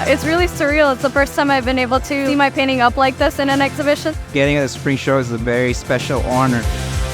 It's really surreal. It's the first time I've been able to see my painting up like this in an exhibition. Getting at the spring show is a very special honor.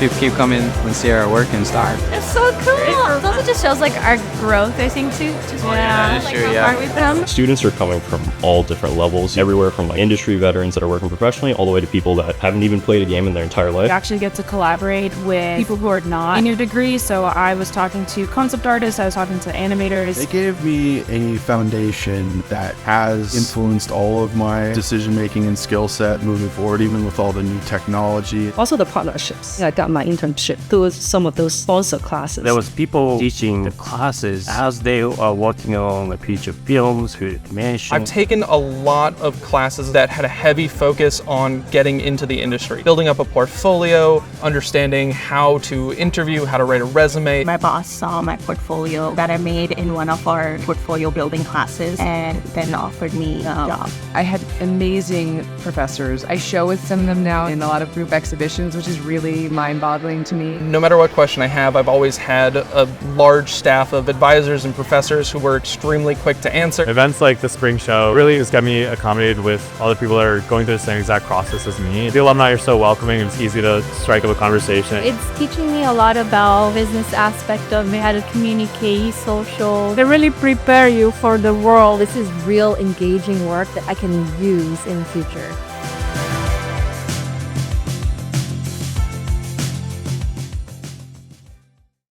People keep coming and see our work and start. It's so cool. It also just shows like our growth, I think, too. Just that's like true, how yeah. far we've come. Students are coming from all different levels, everywhere from like industry veterans that are working professionally all the way to people that haven't even played a game in their entire life. You actually get to collaborate with people who are not in your degree. So I was talking to concept artists, I was talking to animators. They gave me a foundation that has influenced all of my decision-making and skill set moving forward, even with all the new technology. Also the partnerships. I got my internship through some of those sponsor classes. There was people teaching the classes as they are working on a feature films, animation. I've taken a lot of classes that had a heavy focus on getting into the industry, building up a portfolio, understanding how to interview, how to write a resume. My boss saw my portfolio that I made in one of our portfolio building classes and then offered me a job. I had amazing professors. I show with some of them now in a lot of group exhibitions, which is really mind-boggling to me. No matter what question I have, I've always had a large staff of advisors and professors who were extremely quick to answer. Events like the spring show really just got me accommodated with other people that are going through the same exact process as me. The alumni are so welcoming, it's easy to strike up a conversation. It's teaching me a lot about business aspect of how to communicate, social. They really prepare you for the world. This is real engaging work that I can use in the future.